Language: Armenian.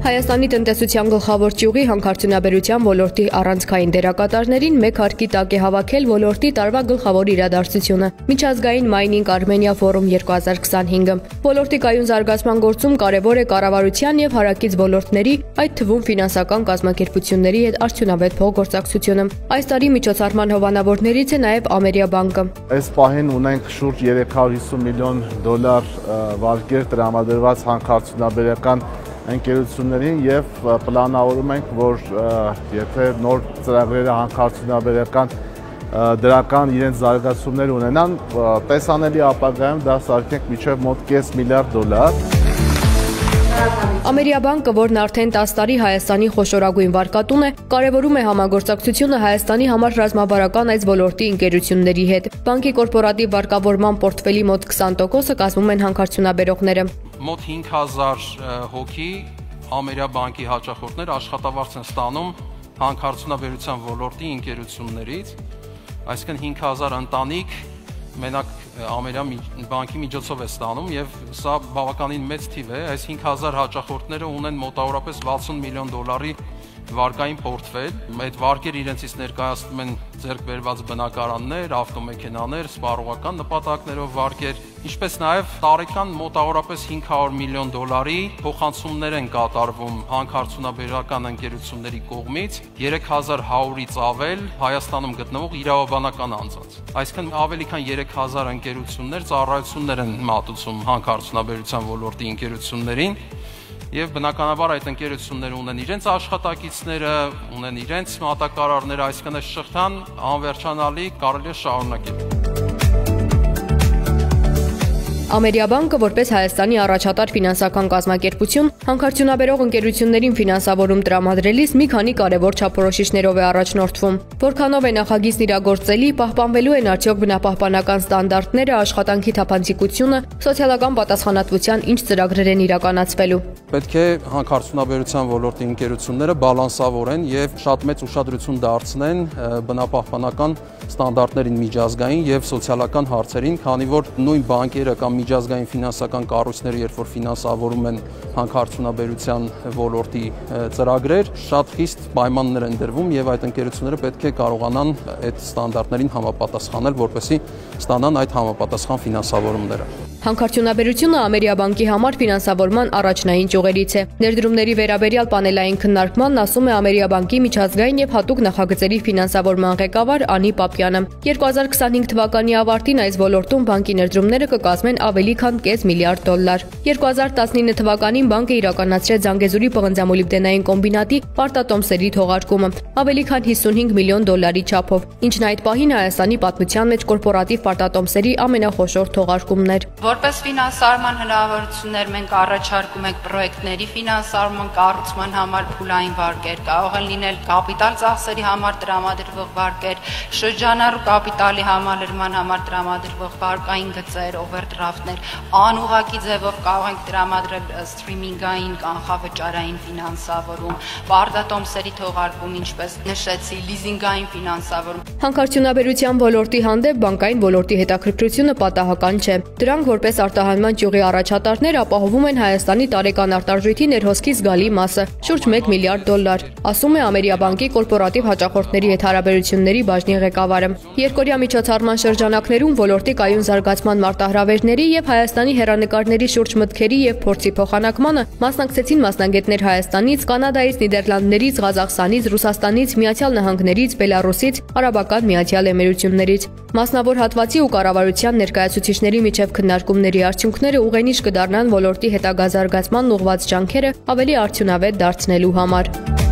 Հայաստանի տնտեսության գլխավոր ճյուղի հանքարդյունաբերության ոլորտի առանցքային դերակատարներին մեկ հարկի տակ է հավաքել ոլորտի տարվա գլխավոր իրադարձությունը՝ միջազգային Mining Armenia Forum 2025-ը։ Ոլորտի կայուն զարգացման գործում կարևոր է կառավարության եւ հարակից ոլորտների, այդ թվում ֆինանսական կազմակերպությունների հետ արդյունավետ փոխգործակցությունը։ Այս տարի միջոցառման հովանավորներից է նաեւ Ամերիաբանկը։ Այս պահին ունենք շուրջ 350 միլիոն դոլար վարկեր տրամադրված հանքարդյունաբերական ընկերություններին եւ պլանավորում ենք, որ եթե նոր ծրագրերը հանքարդյունաբերական դրական իրենց զարգացումներ ունենան, տեսանելի ապագայում դա սարքենք մինչեւ մոտ 5 միլիարդ դոլար։ Ամերիաբանկը, որն արդեն 10 տարի Հայաստանի խոշորագույն վարկատուն է, կարևորում է համագործակցությունը Հայաստանի համար ռազմավարական այս ոլորտի ընկերությունների հետ։ Բանկի կորպորատիվ վարկավորման պորտֆելի մոտ 20%-ը կազմում են հանքարդյունաբերողները։ Մոտ 5000 հոգի Ամերիաբանկի հաճախորդներ աշխատավարձ են ստանում հանքարդյունաբերության ոլորտի ընկերություններից, այսինքն 5000 ընտանիք մենակ Ամերիաբանկի միջոցով է ստանում եւ սա բավականին մեծ թիվ է, այս 5000 հաճախորդները ունեն մոտավորապես 60 միլիոն դոլարի վարկային պորտֆել, այդ վարկերը իրենցից ներկայացնում են ձեռք բերված բնակարաններ, ավտոմեքենաներ, սպառողական նպատակներով վարկեր, ինչպես նաև տարեկան մոտավորապես 500 միլիոն դոլարի փոխանցումներ են կատարվում հանքարդյունաբերական ընկերությունների կողմից 3100-ից ավել Հայաստանում գտնվող իրավաբանական անձանց։ Այսինքն ավելի քան 3000 ընկերություններ ծառայություններ են մատուցում հանքարդյունաբերության ոլորտի ընկերություններին։ Եվ բնականաբար այդ ընկերությունները ունեն իրենց աշխատակիցները, ունեն իրենց մատակարարները, այսինքն այս շղթան անվերջանալի կարելի է շարունակել։ Ամերիաբանկը, որպես Հայաստանի առաջատար ֆինանսական կազմակերպություն, հանքարդյունաբերող ընկերություններին ֆինանսավորում տրամադրելիս մի քանի կարևոր չափորոշիչներով է առաջնորդվում։ Որքանով է նախագիծն իրագործելի, պահպանվելու են արդյոք բնապահպանական ստանդարտները, աշխատանքի թափանցիկությունը, սոցիալական պատասխանատվության ինչ ծրագրեր են իրականացվելու։ Պետք է հանքարդյունաբերության ոլորտի ընկերությունները բալանսավորեն եւ շատ մեծ ուշադրություն դարձնեն բնապահպանական ստանդարտներին միջազգային եւ սոցիալական հարցերին, քանի որ նույն բանկերը կամ միջազգային ֆինանսական կառույցները, երբ որ ֆինանսավորում են հանքարդյունաբերության ոլորտի ծրագրեր, շատ խիստ պայմաններ են դրվում եւ այդ ընկերությունները պետք է կարողանան այդ ստանդարտներին համապատասխանել, որպեսզի ստանան այդ համապատասխան ֆինանսավորումները։ Հանքարդյունաբերությունը Ամերիաբանկի համար ֆինանսավորման առաջնային ճյուղերից է։ Ներդրումների վերաբերյալ պանելային քննարկմանն ասում է Ամերիաբանկի միջազգային եւ հատուկ նախագծերի ֆինանսավորման ղեկավար Անի Պապյանը։ 2025 թվականի ավարտին այս ոլորտում բանկի ներդրումները կկազմեն ավելի քան 5 միլիարդ դոլար։ 2019 թվականին բանկը իրականացրեց Զանգեզուրի պղնձամոլիբդենային կոմբինատի պարտատոմսերի թողարկումը ավելի քան 55 միլիոն դոլարի չափով, ինչն այդ պահին Հայաստանի պատմության մեջ կորպորատիվ պարտատոմսերի ամենախոշոր թողարկումն էր։ Որպես ֆինանսարման հնարավորություններ մենք առաջարկում ենք պրոյեկտների ֆինանսարման կառուցման համար փուլային վարկեր, կարող են լինել կապիտալ ծախսերի համար տրամադրվող վարկեր, շրջանառու կապիտալի համալրման համար տրամադրվող վարկային գծեր, օվերդրաֆտներ, անուղղակի ձևով կարող ենք տրամադրել սթրիմինգային կանխավճարային ֆինանսավորում, պարտատոմսերի թողարկում, ինչպես նշեցի, լիզինգային ֆինանսավորում։ Հանքարդյունաբերության ոլորտի հանդեպ բանկային ոլորտի հետաքրքրությունը պատահական չէ։ Դրանք որպես արտահանման ճյուղի առաջատարներ ապահովում են Հայաստանի տարեկան արտարժույթի ներհոսքի զգալի մասը՝ շուրջ 1 միլիարդ դոլար, ասում է Ամերիաբանկի կորպորատիվ հաճախորդների հետ հարաբերությունների բաժնի ղեկավարը։ Երկօրյա միջոցառման շրջանակներում ոլորտի կայուն զարգացման մարտահրավերների եւ Հայաստանի հեռանկարների շուրջ մտքերի եւ փորձի փոխանակմանը մասնակցեցին մասնագետներ Հայաստանից, Կանադայից, Նիդերլանդներից, Ղազախստանից, Ռուսաստանից, Միացյալ Նահանգներից, Բելարուսից, Արաբական Միացյալ Էմիրություններից։ Մասնավոր հատվածի ու կառավարության ներկայացուցիչների միջև քննարկումների արդյունքները ուղենիշ կդառնան ոլորտի հետագա զարգացմանն ուղղված ջանքերը ավելի արդյունավետ դարձնելու համար։